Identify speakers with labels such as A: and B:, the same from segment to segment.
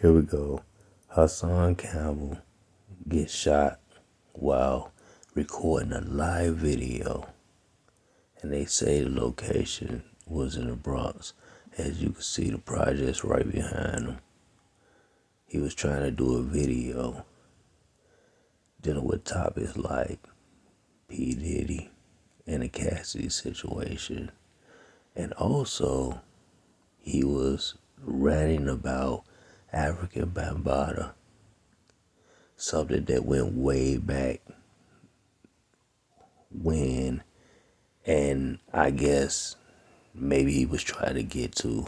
A: Here we go. Hassan Campbell gets shot while recording a live video. And they say the location was in the Bronx. As you can see, the project's right behind him. He was trying to do a video dealing with topics like P. Diddy and the Cassidy situation. And also, he was ranting about African Bambaataa, something that went way back when, and I guess maybe he was trying to get to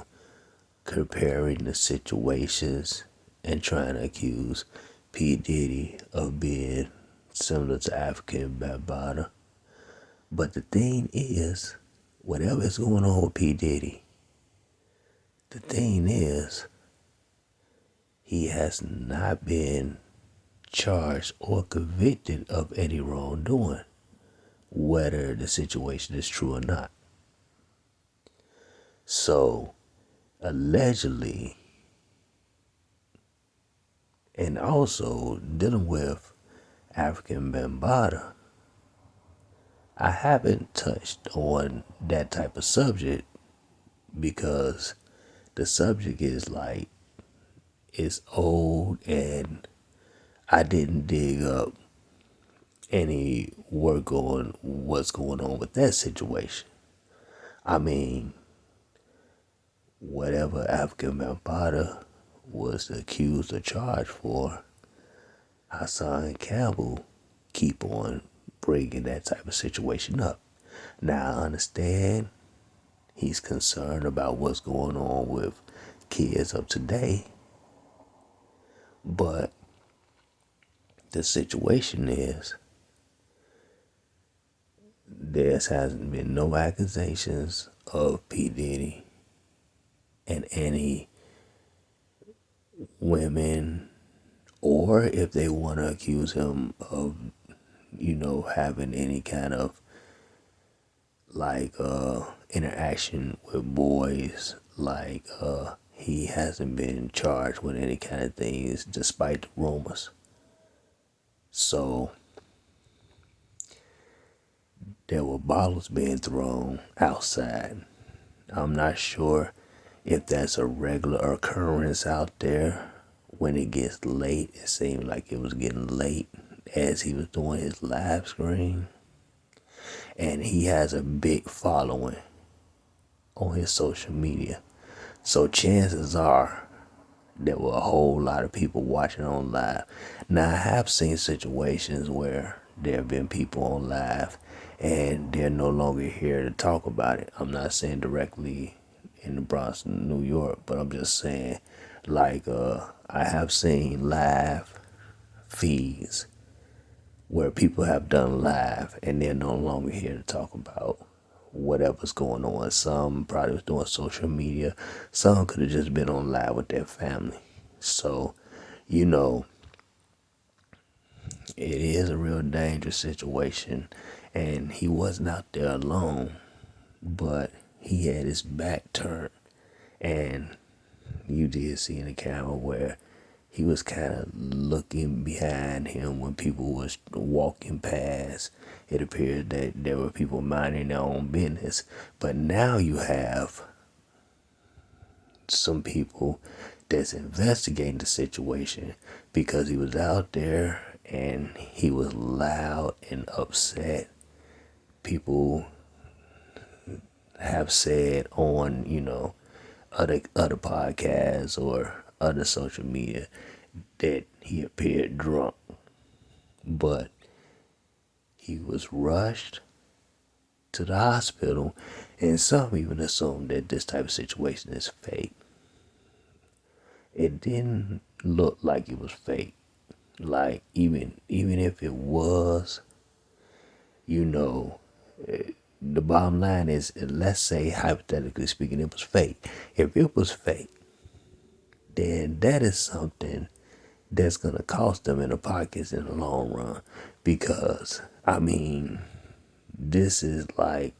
A: comparing the situations and trying to accuse P. Diddy of being similar to African Bambaataa. But the thing is, whatever is going on with P. Diddy, the thing is, he has not been charged or convicted of any wrongdoing, whether the situation is true or not. So, allegedly, and also dealing with African Bambaataa, I haven't touched on that type of subject because the subject is like, it's old and I didn't dig up any work on what's going on with that situation. I mean, whatever African Bambaataa was accused or charged for, Hassan Campbell keep on bringing that type of situation up. Now I understand he's concerned about what's going on with kids of today, but the situation is there hasn't been no accusations of P. Diddy and any women, or if they want to accuse him of, having any kind of like interaction with boys, like he hasn't been charged with any kind of things despite the rumors. So there were bottles being thrown outside. I'm not sure if that's a regular occurrence out there. When it gets late, it seemed like it was getting late as he was doing his live stream. And he has a big following on his social media. So chances are there were a whole lot of people watching on live. Now I have seen situations where there have been people on live and they're no longer here to talk about it. I'm not saying directly in the Bronx, New York, but I'm just saying like I have seen live feeds where people have done live and they're no longer here to talk about whatever's going on. Some probably was doing social media. Some could have just been on live with their family. So, it is a real dangerous situation. And he wasn't out there alone, but he had his back turned. And you did see in the camera where he was kind of looking behind him when people was walking past. It appeared that there were people minding their own business. But now you have some people that's investigating the situation because he was out there and he was loud and upset. People have said on, other podcasts or other social media that he appeared drunk, but he was rushed to the hospital, and some even assume that this type of situation is fake. It didn't look like it was fake. Like even if it was, the bottom line is, let's say hypothetically speaking, it was fake. If it was fake, then that is something that's going to cost them in the pockets in the long run. Because, this is like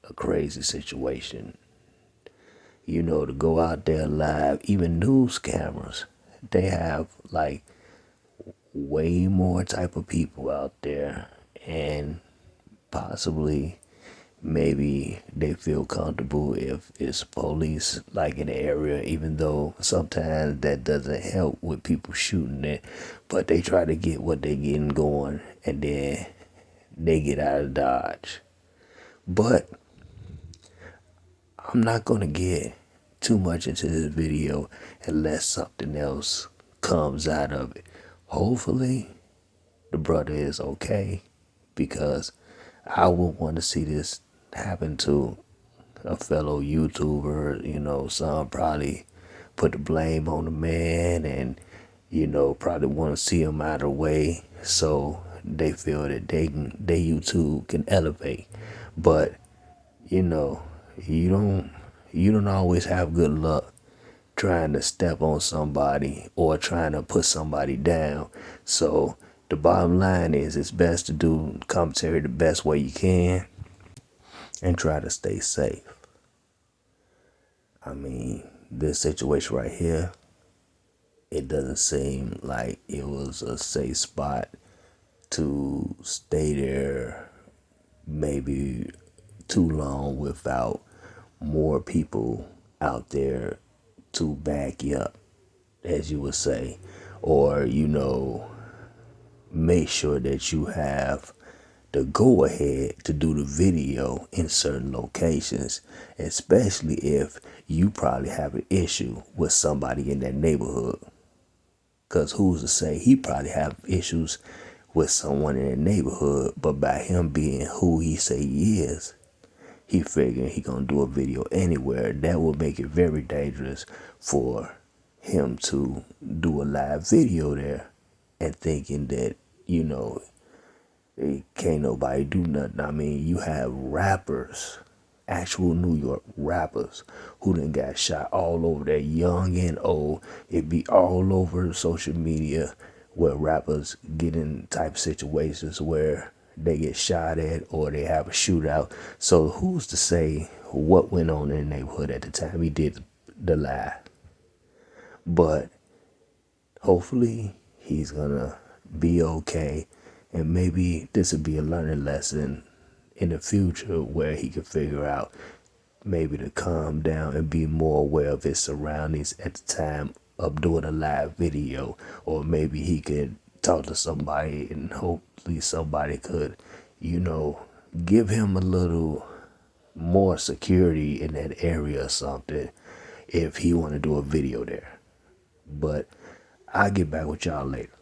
A: a crazy situation. To go out there live, even news cameras they have like way more type of people out there, and possibly maybe they feel comfortable if it's police like in the area, even though sometimes that doesn't help with people shooting it, but they try to get what they getting going and then they get out of Dodge. But I'm not gonna get too much into this video unless something else comes out of it. Hopefully the brother is okay, because I would want to see this happen to a fellow YouTuber. You know, some probably put the blame on the man and, you know, probably want to see him out of the way so they feel that they YouTube can elevate. But, you know, you don't always have good luck trying to step on somebody or trying to put somebody down. So the bottom line is it's best to do commentary the best way you can and try to stay safe. I mean, this situation right here, it doesn't seem like it was a safe spot to stay there maybe too long without more people out there to back you up, as you would say, or, you know, make sure that you have the go ahead to do the video in certain locations, especially if you probably have an issue with somebody in that neighborhood. Because who's to say he probably have issues with someone in the neighborhood, but by him being who he say he is, he figuring he gonna do a video anywhere. That will make it very dangerous for him to do a live video there and thinking that, you know, can't nobody do nothing. I mean, you have rappers, actual New York rappers, who done got shot all over there, young and old. It be all over social media where rappers get in type of situations where they get shot at or they have a shootout. So who's to say what went on in the neighborhood at the time he did the live? But hopefully he's gonna be okay, and maybe this would be a learning lesson in the future where he could figure out maybe to calm down and be more aware of his surroundings at the time of doing a live video. Or maybe he could talk to somebody and hopefully somebody could, you know, give him a little more security in that area or something if he want to do a video there. But I'll get back with y'all later.